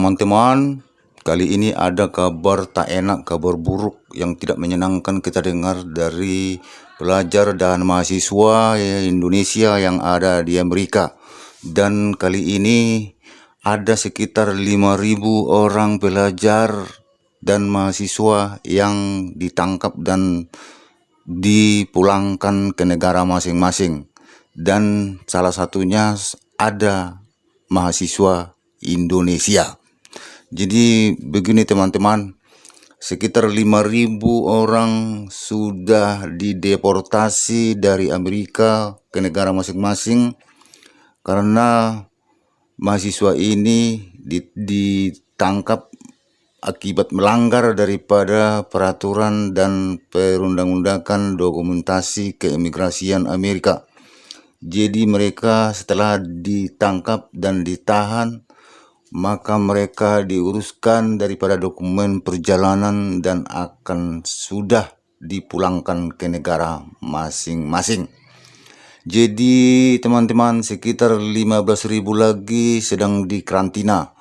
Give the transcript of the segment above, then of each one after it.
Teman-teman, kali ini ada kabar tak enak, kabar buruk yang tidak menyenangkan kita dengar dari pelajar dan mahasiswa Indonesia yang ada di Amerika. Dan kali ini ada sekitar 5.000 orang pelajar dan mahasiswa yang ditangkap dan dipulangkan ke negara masing-masing. Dan salah satunya ada mahasiswa Indonesia. Jadi begini teman-teman, sekitar 5.000 orang sudah dideportasi dari Amerika ke negara masing-masing karena mahasiswa ini ditangkap akibat melanggar daripada peraturan dan perundang-undangan dokumentasi keimigrasian Amerika. Jadi mereka setelah ditangkap dan ditahan, maka mereka diuruskan daripada dokumen perjalanan dan akan sudah dipulangkan ke negara masing-masing. Jadi teman-teman, sekitar 15.000 lagi sedang dikarantina.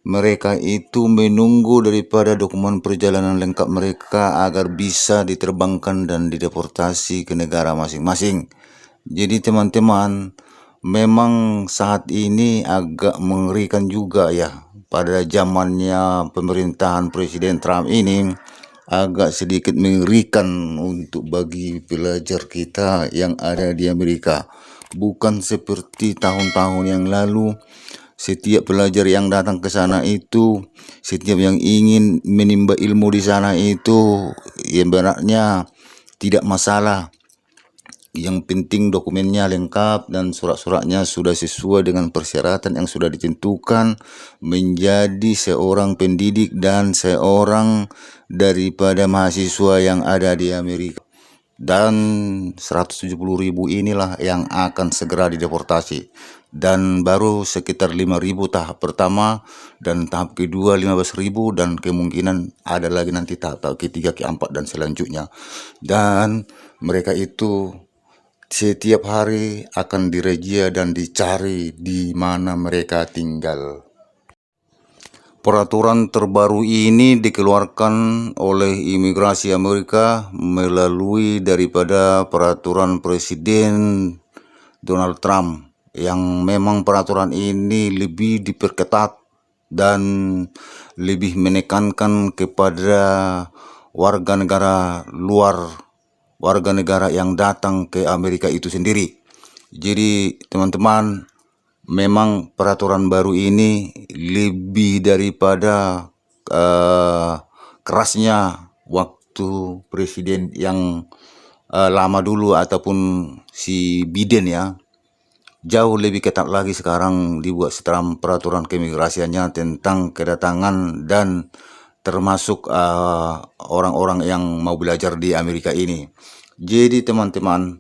Mereka itu menunggu daripada dokumen perjalanan lengkap mereka agar bisa diterbangkan dan dideportasi ke negara masing-masing. Jadi teman-teman, memang saat ini agak mengerikan juga ya. Pada zamannya pemerintahan Presiden Trump ini agak sedikit mengerikan untuk bagi pelajar kita yang ada di Amerika. Bukan seperti tahun-tahun yang lalu, setiap pelajar yang datang ke sana itu, setiap yang ingin menimba ilmu di sana itu, ibaratnya tidak masalah. Yang penting dokumennya lengkap dan surat-suratnya sudah sesuai dengan persyaratan yang sudah ditentukan menjadi seorang pendidik dan seorang daripada mahasiswa yang ada di Amerika. Dan 170.000 inilah yang akan segera dideportasi. Dan baru sekitar 5.000 tahap pertama, dan tahap kedua 15.000, dan kemungkinan ada lagi nanti tahap ketiga, keempat, dan selanjutnya. Dan mereka itu setiap hari akan dirajia dan dicari di mana mereka tinggal. Peraturan terbaru ini dikeluarkan oleh imigrasi Amerika melalui daripada peraturan Presiden Donald Trump, yang memang peraturan ini lebih diperketat dan lebih menekankan kepada warga negara luar, warga negara yang datang ke Amerika itu sendiri. Jadi teman-teman, memang peraturan baru ini lebih daripada kerasnya waktu presiden yang lama dulu ataupun si Biden ya. Jauh lebih ketat lagi sekarang dibuat setelah peraturan keimigrasiannya tentang kedatangan dan termasuk orang-orang yang mau belajar di Amerika ini. Jadi teman-teman,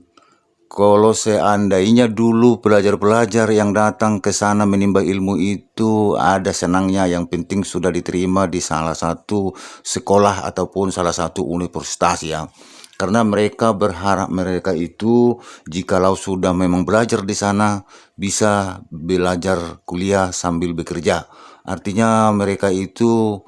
kalau seandainya dulu pelajar-pelajar yang datang ke sana menimba ilmu itu ada senangnya, yang penting sudah diterima di salah satu sekolah ataupun salah satu universitas ya. Karena mereka berharap mereka itu jikalau sudah memang belajar di sana bisa belajar kuliah sambil bekerja. Artinya mereka itu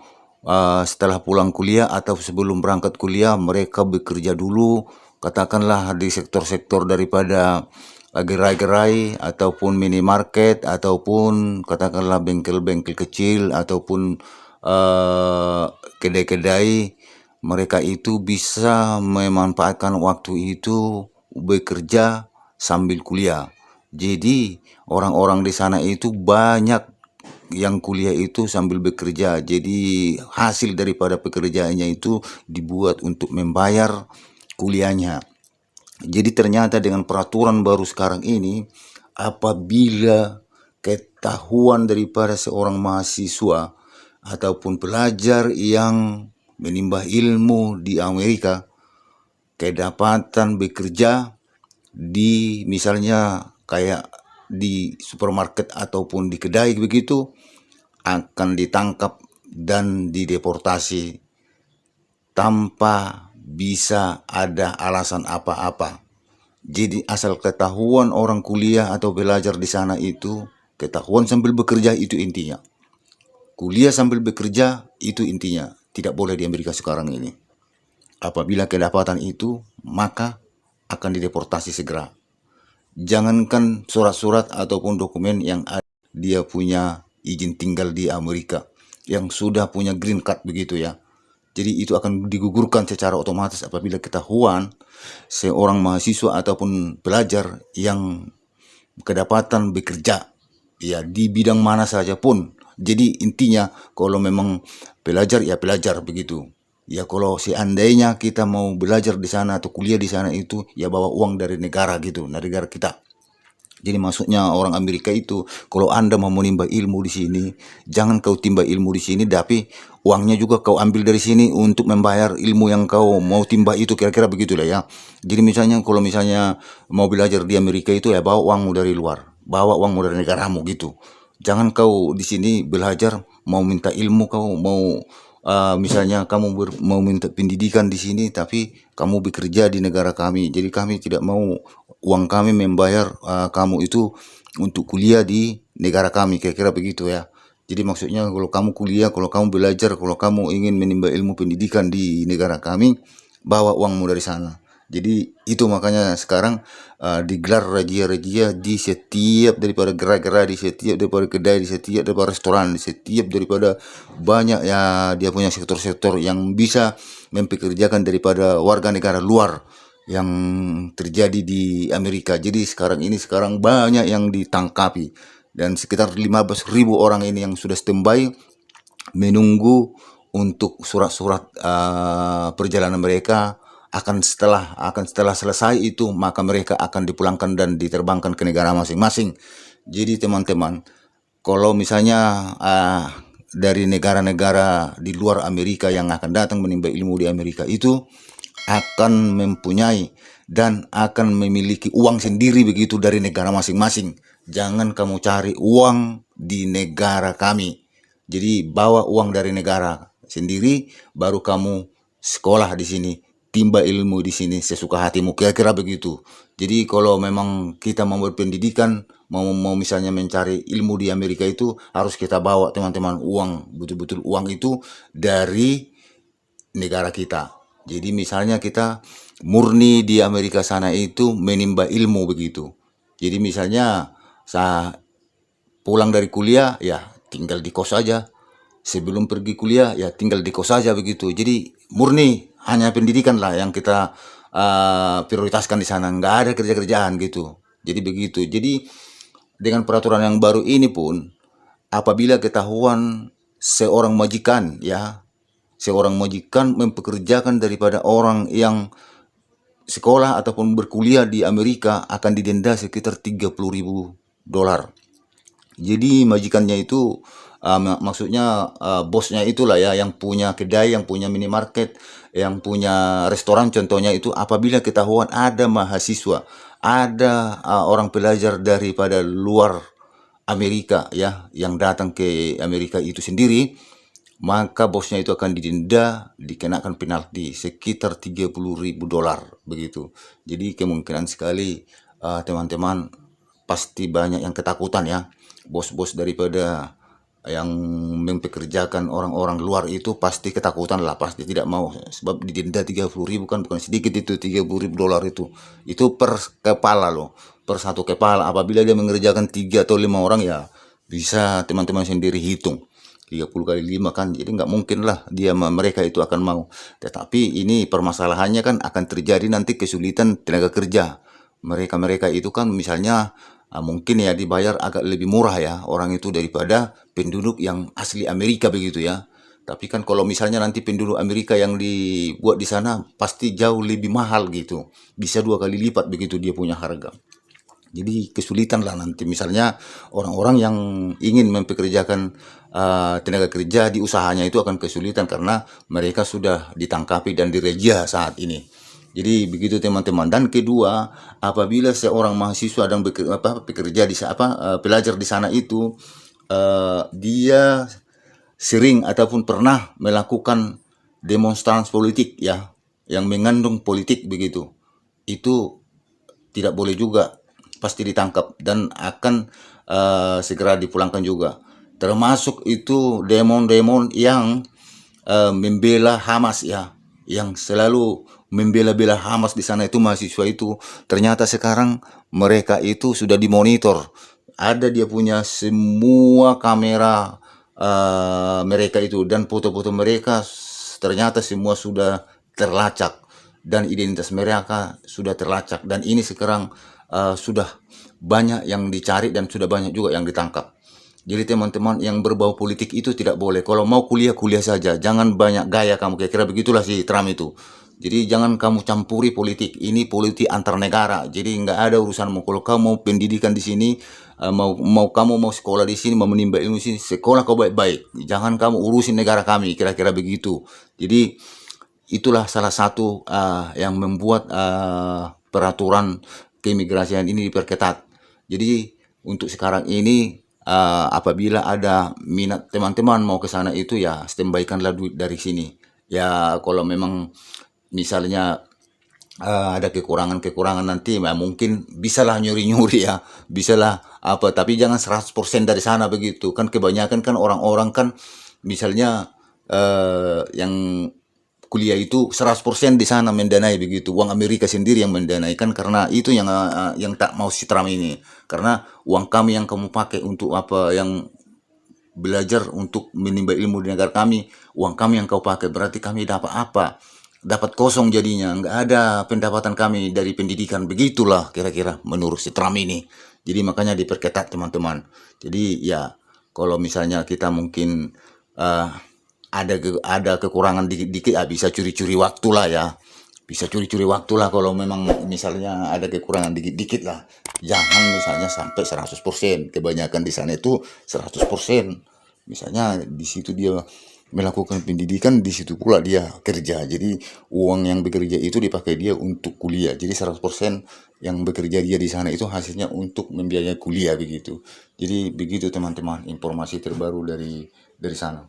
setelah pulang kuliah atau sebelum berangkat kuliah mereka bekerja dulu, katakanlah di sektor-sektor daripada gerai-gerai ataupun minimarket ataupun katakanlah bengkel-bengkel kecil ataupun kedai-kedai. Mereka itu bisa memanfaatkan waktu itu bekerja sambil kuliah. Jadi orang-orang di sana itu banyak yang kuliah itu sambil bekerja. Jadi hasil daripada pekerjaannya itu dibuat untuk membayar kuliahnya. Jadi ternyata dengan peraturan baru sekarang ini, apabila ketahuan daripada seorang mahasiswa ataupun pelajar yang menimba ilmu di Amerika kedapatan bekerja di misalnya kayak di supermarket ataupun di kedai begitu, akan ditangkap dan dideportasi tanpa bisa ada alasan apa-apa. Jadi asal ketahuan orang kuliah atau belajar di sana itu, ketahuan sambil bekerja itu intinya. kuliah sambil bekerja itu intinya tidak boleh di Amerika sekarang ini. Apabila kedapatan itu, maka akan dideportasi segera. Jangankan surat-surat ataupun dokumen yang ada, dia punya izin tinggal di Amerika, yang sudah punya green card begitu ya. Jadi itu akan digugurkan secara otomatis apabila ketahuan seorang mahasiswa ataupun pelajar yang kedapatan bekerja ya di bidang mana saja pun. Jadi intinya kalau memang pelajar ya pelajar begitu. Ya kalau seandainya kita mau belajar di sana atau kuliah di sana itu ya bawa uang dari negara gitu, dari negara kita. Jadi maksudnya orang Amerika itu, kalau Anda mau menimba ilmu di sini, jangan kau timba ilmu di sini, tapi uangnya juga kau ambil dari sini untuk membayar ilmu yang kau mau timba itu, kira-kira begitulah ya. Jadi misalnya kalau misalnya mau belajar di Amerika itu ya bawa uangmu dari luar, bawa uangmu dari negaramu gitu. Jangan kau di sini belajar mau minta ilmu, kau mau misalnya kamu mau minta pendidikan di sini, tapi kamu bekerja di negara kami. Jadi kami tidak mau uang kami membayar kamu itu untuk kuliah di negara kami, kira-kira begitu ya. Jadi maksudnya kalau kamu kuliah, kalau kamu belajar, kalau kamu ingin menimba ilmu pendidikan di negara kami, bawa uangmu dari sana. Jadi itu makanya sekarang digelar razia-razia di setiap daripada gerai-gerai, di setiap daripada kedai, di setiap daripada restoran, di setiap daripada banyak ya dia punya sektor-sektor yang bisa mempekerjakan daripada warga negara luar yang terjadi di Amerika. Jadi sekarang banyak yang ditangkapi dan sekitar 15.000 orang ini yang sudah standby menunggu untuk surat-surat perjalanan mereka akan setelah selesai itu maka mereka akan dipulangkan dan diterbangkan ke negara masing-masing. Jadi teman-teman, kalau misalnya dari negara-negara di luar Amerika yang akan datang menimba ilmu di Amerika itu akan mempunyai dan akan memiliki uang sendiri begitu dari negara masing-masing. Jangan kamu cari uang di negara kami. Jadi bawa uang dari negara sendiri, baru kamu sekolah di sini, timba ilmu di sini sesuka hatimu, kira-kira begitu. Jadi kalau memang kita mau berpendidikan, mau misalnya mencari ilmu di Amerika itu harus kita bawa teman-teman uang, betul-betul uang itu dari negara kita. Jadi misalnya kita murni di Amerika sana itu menimba ilmu begitu. Jadi misalnya saya pulang dari kuliah ya tinggal di kos saja. Sebelum pergi kuliah ya tinggal di kos saja begitu. Jadi murni hanya pendidikan lah yang kita prioritaskan di sana. Nggak ada kerja-kerjaan gitu. Jadi begitu. Jadi dengan peraturan yang baru ini pun apabila ketahuan seorang majikan mempekerjakan daripada orang yang sekolah ataupun berkuliah di Amerika akan didenda sekitar $30.000. Jadi majikannya itu maksudnya bosnya itulah ya yang punya kedai, yang punya minimarket, yang punya restoran contohnya itu apabila ketahuan ada mahasiswa, ada orang pelajar daripada luar Amerika ya yang datang ke Amerika itu sendiri, maka bosnya itu akan didenda, dikenakan penalti sekitar $30.000 begitu. Jadi kemungkinan sekali teman-teman pasti banyak yang ketakutan ya. Bos-bos daripada yang mempekerjakan orang-orang luar itu pasti ketakutan lah, pasti tidak mau sebab didenda 30.000 kan bukan sedikit itu $30.000 itu per kepala loh, per satu kepala. Apabila dia mengerjakan 3 atau 5 orang ya bisa teman-teman sendiri hitung 30 kali 5 kan, jadi nggak mungkin lah mereka itu akan mau. Tetapi ini permasalahannya kan akan terjadi nanti kesulitan tenaga kerja. Mereka itu kan misalnya mungkin ya dibayar agak lebih murah ya orang itu daripada penduduk yang asli Amerika begitu ya. Tapi kan kalau misalnya nanti penduduk Amerika yang dibuat di sana pasti jauh lebih mahal gitu. Bisa 2 kali lipat begitu dia punya harga. Jadi kesulitan lah nanti misalnya orang-orang yang ingin mempekerjakan tenaga kerja di usahanya itu akan kesulitan karena mereka sudah ditangkapi dan direjia saat ini. Jadi begitu teman-teman. Dan kedua, apabila seorang mahasiswa dan bekerja di pelajar di sana itu dia sering ataupun pernah melakukan demonstrasi politik ya yang mengandung politik begitu. Itu tidak boleh juga, pasti ditangkap dan akan segera dipulangkan juga. termasuk itu demon-demon yang membela Hamas ya, yang selalu membela-bela Hamas di sana itu mahasiswa itu. Ternyata sekarang mereka itu sudah dimonitor. Ada dia punya semua kamera mereka itu, dan foto-foto mereka ternyata semua sudah terlacak dan identitas mereka sudah terlacak, dan ini sekarang sudah banyak yang dicari dan sudah banyak juga yang ditangkap. Jadi teman-teman yang berbau politik itu tidak boleh. Kalau mau kuliah, kuliah saja. Jangan banyak gaya kamu. Kira-kira begitulah si Trump itu. Jadi jangan kamu campuri politik. Ini politik antar negara. Jadi nggak ada urusanmu. Kalau kamu mau pendidikan di sini, kamu mau sekolah di sini, mau menimba ilmu di sini, sekolah kau baik-baik. Jangan kamu urusin negara kami. Kira-kira begitu. Jadi itulah salah satu yang membuat peraturan keimigrasian ini diperketat. Jadi untuk sekarang ini apabila ada minat teman-teman mau ke sana itu ya standby-kanlah duit dari sini. Ya kalau memang misalnya ada kekurangan-kekurangan nanti ya mungkin bisalah nyuri-nyuri ya, bisalah apa, tapi jangan 100% dari sana begitu. Kan kebanyakan kan orang-orang kan misalnya yang kuliah itu 100% di sana mendanai begitu. Uang Amerika sendiri yang mendanai, kan karena itu yang tak mau si Trump ini. Karena uang kami yang kamu pakai untuk apa, yang belajar untuk menimba ilmu di negara kami, uang kami yang kau pakai, berarti kami dapat apa? Dapat kosong jadinya, nggak ada pendapatan kami dari pendidikan. Begitulah kira-kira menurut si Trump ini. Jadi makanya diperketat teman-teman. Jadi ya kalau misalnya kita mungkin eh, ada kekurangan dikit-dikit, bisa curi-curi waktu lah ya. Bisa curi-curi waktu lah kalau memang misalnya ada kekurangan dikit-dikit lah. Jangan misalnya sampai 100%. Kebanyakan di sana itu 100%. Misalnya di situ dia melakukan pendidikan, di situ pula dia kerja. Jadi uang yang bekerja itu dipakai dia untuk kuliah. Jadi 100% yang bekerja dia di sana itu hasilnya untuk membiayai kuliah begitu. Jadi begitu teman-teman, informasi terbaru dari sana.